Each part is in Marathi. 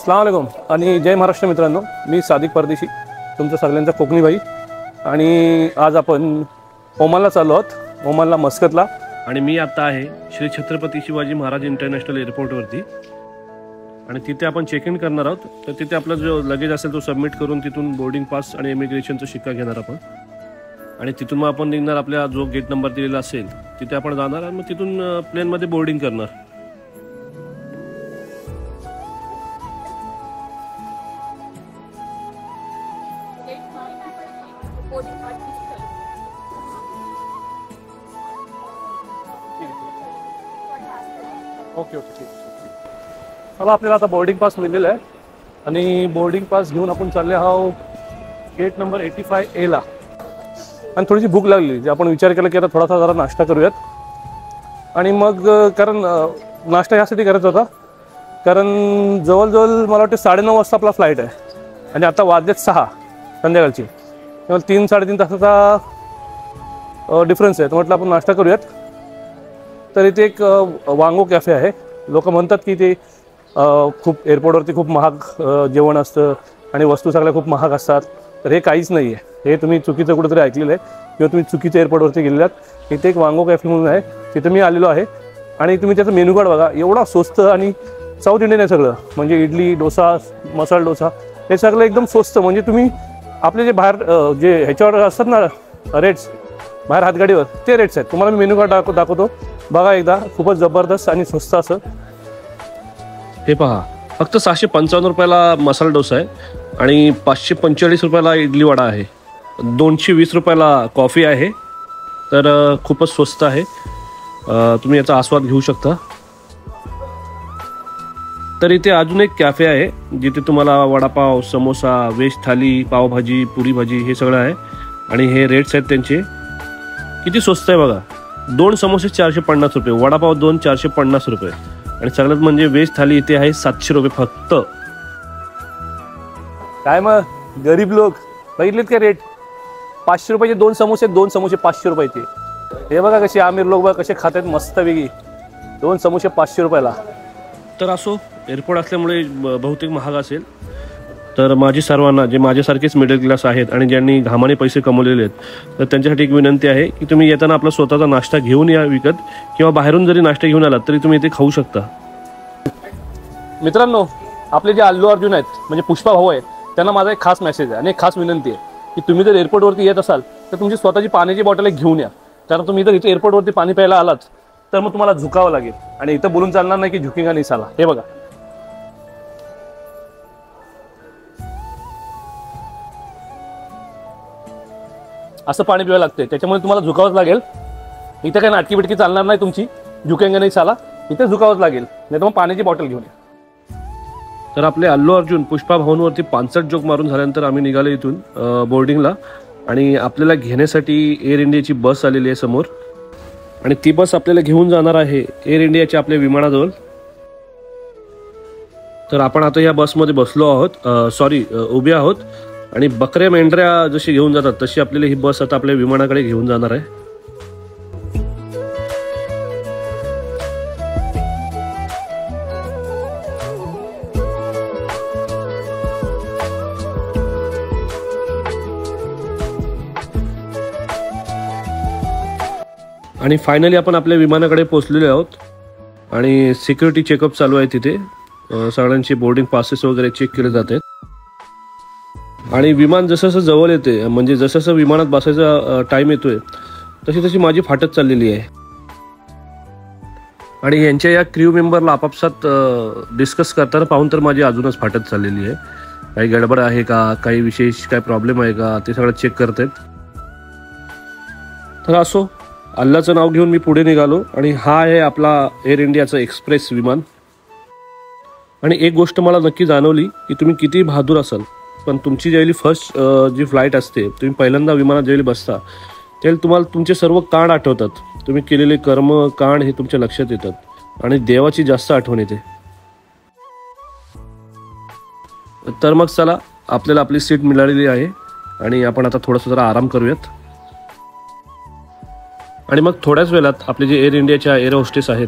अस्सलाम वालेकुम आणि जय महाराष्ट्र मित्रांनो, मी सादिक परदेशी तुमच्या सगळ्यांचा कोकणी भाई। आणि आज आपण ओमानला चाललो आहोत, ओमानला मस्कतला। आणि मी आता आहे श्री छत्रपती शिवाजी महाराज इंटरनॅशनल एअरपोर्टवरती आणि तिथे आपण चेक इन करणार आहोत। तर तिथे आपला जो लगेज असेल तो सबमिट करून तिथून बोर्डिंग पास आणि इमिग्रेशनचा शिक्का घेणार आपण आणि तिथून मग आपण निघणार। आपल्या जो गेट नंबर दिलेला असेल तिथे आपण जाणार आणि मग तिथून प्लेनमध्ये बोर्डिंग करणार। ओके ओके ठीक आहे। चला, आपल्याला आता बोर्डिंग पास मिळालेला आहे आणि बोर्डिंग पास घेऊन आपण चालले आहोत गेट नंबर 85A ला। आणि थोडीशी भूक लागली, जे आपण विचार केला की आता थोडासा जरा नाश्ता करूयात। आणि मग कारण नाश्ता यासाठी करायचा होता कारण जवळजवळ मला वाटतं 9:30 वाजता आपला फ्लाईट आहे आणि आता वाजलेत 6 संध्याकाळची, तेव्हा 3-3.5 तासाचा डिफरन्स आहे। तर म्हटलं आपण नाश्ता करूयात। तर इथे एक वांगो कॅफे आहे। लोक म्हणतात की ते खूप एअरपोर्टवरती खूप महाग जेवण असतं आणि वस्तू सगळ्या खूप महाग असतात। तर हे काहीच नाही आहे, हे तुम्ही चुकीचं कुठेतरी ऐकलेलं आहे किंवा तुम्ही चुकीच्या एअरपोर्टवरती गेलेलात। इथे एक वांगो कॅफे म्हणून आहे, तिथे मी आलेलो आहे आणि तुम्ही त्याचं मेनू कार्ड बघा, एवढा स्वस्त आणि साऊथ इंडियन आहे सगळं। म्हणजे इडली, डोसा, मसाला डोसा हे सगळं एकदम स्वस्त। म्हणजे तुम्ही आपले जे बाहेर जे ह्याच्यावर असतात ना रेट्स बाहेर हातगाडीवर, ते रेट्स आहेत। तुम्हाला मी मेनू कार्ड दाखवतो बघा एकदा, खूपच जबरदस्त आणि स्वस्त असं। हे पहा, फक्त 655 रुपयाला मसाला डोसा आहे आणि 545 रुपयाला इडली वडा आहे, 220 रुपयाला कॉफी आहे। तर खूपच स्वस्त आहे, तुम्ही याचा आस्वाद घेऊ शकता। तर इथे अजून एक कॅफे आहे जिथे तुम्हाला वडापाव, समोसा, व्हेज थाली, पावभाजी, पुरी भाजी हे सगळं आहे आणि हे रेट्स आहेत त्यांचे। किती स्वस्त आहे बघा, 2 समोसे 450 रुपये, वडापाव 2 450 रुपये आणि सगळ्यात म्हणजे व्हेज थाली इथे आहे 700 रुपये फक्त। काय मग गरीब लोक बघितलेत का रेट? 500 रुपयाचे 2 समोसे, 2 समोसे 500 रुपयाचे। हे बघा कसे आमिर लोक बघा कसे खातात मस्तपैकी, 2 समोसे 500 रुपयाला। तर असो, एअरपोर्ट असल्यामुळे बहुतेक महाग असेल। तर माझी सर्वांना जे माझ्यासारखेच मिडल क्लास आहेत आणि ज्यांनी घामाने पैसे कमवलेले आहेत तर त्यांच्यासाठी एक विनंती आहे की तुम्ही येताना आपला स्वतःचा नाश्ता घेऊन या विकत, किंवा बाहेरून जरी नाश्ता घेऊन आलात तरी तुम्ही इथे खाऊ शकता। मित्रांनो, आपले जे अल्लू अर्जुन आहेत म्हणजे पुष्पा भाऊ आहेत, त्यांना माझा एक खास मेसेज आहे आणि एक खास विनंती आहे की तुम्ही जर एअरपोर्टवरती येत असाल तर तुमची स्वतःची पाण्याची बॉटल घेऊन या। कारण तुम्ही जर इथे एअरपोर्टवरती पाणी प्यायला आलात तर मग तुम्हाला झुकावं लागेल आणि इथं बोलून चालणार नाही की झुकेगा नाही साला। हे बघा, असं पाणी प्यावं लागते, त्याच्यामुळे तुम्हाला झुकावंच लागेल। इथं काही नाटकी बिटकी चालणार नाही तुमची, झुकेंगा नाही साला, इथे झुकावंच लागेल, नाही तर मग पाण्याची बॉटल घेऊन या। तर आपले अल्लू अर्जुन पुष्पा भाऊंवरती 65 जोक मारून झाल्यानंतर आम्ही निघालो इथून बोर्डिंगला आणि आपल्याला घेण्यासाठी एअर इंडियाची बस आलेली आहे समोर आणि ती बस आपल्याला घेऊन जाणार आहे एअर इंडियाच्या आपल्या विमानाजवळ। तर आपण आता या बसमध्ये बसलो आहोत, उभे आहोत आणि बकऱ्या मेंढऱ्या जशी घेऊन जातात तशी आपल्याला ही बस आता आपल्या विमानाकडे घेऊन जाणार आहे। आणि फायनली आपण आपल्या विमानाकडे पोहोचलेलो आहोत आणि सिक्युरिटी चेकअप चालू आहे तिथे, सगळ्यांचे बोर्डिंग पासेस वगैरे चेक केले जात आहेत। आणि विमान जसं जसं जवळ येते, म्हणजे जसं जसं विमानात बसायचा टाइम येतोय तशी तशी माझी फाटत चाललेली आहे। आणि यांच्या या क्रू मेंबरला आपापसात डिस्कस करताना पाहून तर माझी अजूनच फाटत चाललेली आहे। काही गडबड आहे का, काही विशेष काय प्रॉब्लेम आहे का, ते सगळं चेक करतायत। तर असो, अल्लाचं नाव घेऊन मी पुढे निघालो आणि हा आहे आपला एअर इंडियाचा एक्सप्रेस विमान। आणि एक गोष्ट मला नक्की जाणवली की तुम्ही किती बहादूर असाल पण तुमची ज्यावेळी फर्स्ट जी फ्लाईट असते, तुम्ही पहिल्यांदा विमानात ज्यावेळी बसता त्यावेळी तुम्हाला तुमचे सर्व कांड आठवतात, तुम्ही केलेले कर्म कांड हे तुमच्या लक्षात येतात आणि देवाची जास्त आठवण येते। तर मग चला, आपल्याला आपली सीट मिळालेली आहे आणि आपण आता थोडासा जरा आराम करूयात। आणि मग थोड्याच वेळात आपले जे एअर इंडियाच्या एअर होस्टेस आहेत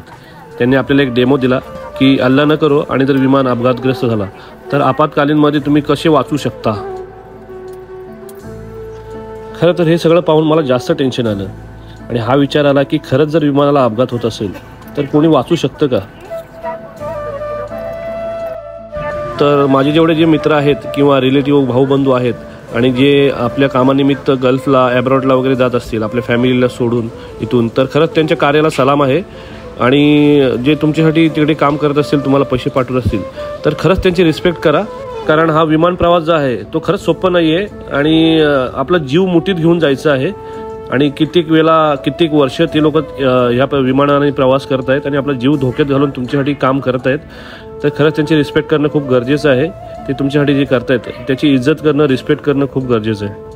त्यांनी आपल्याला एक डेमो दिला की की अल्ला न करो आणि जर विमान अपघातग्रस्त झाला तर आपत्कालीनमध्ये तुम्ही कसे वाचू शकता. खरं तर हे सगळं पाहून मला जास्त टेन्शन आलं आणि हा विचार आला की खरंच जर विमानाला अपघात होत असेल तर कोणी वाचू शकतं का. तर माझे जेवढे जे मित्र आहेत किंवा रिलेटिव्ह भाऊबंधू आहेत आणि जे आपल्या कामानिमित्त गल्फला ॲब्रॉडला वगैरे जात असतील आपल्या फॅमिलीला सोडून इथून, तर खरंच त्यांच्या कार्याला सलाम आहे. आणि जे तुमच्यासाठी तिकडे काम करत असतील, तुम्हाला पैसे पाठवत असतील तर खरंच त्यांची रिस्पेक्ट करा. कारण हा विमान प्रवास जो आहे तो खरंच सोपं नाही आहे आणि आपला जीव मुठीत घेऊन जायचं आहे. आणि कित्येक वर्ष ते लोक ह्या विमानाने प्रवास करत आहेत आणि आपला जीव धोक्यात घालून तुमच्यासाठी काम करत आहेत. तर खरंच त्यांची रिस्पेक्ट करणं खूप गरजेचं आहे. ते तुमच्यासाठी जे करतायत त्याची इज्जत करणं, रिस्पेक्ट करणं खूप गरजेचं आहे.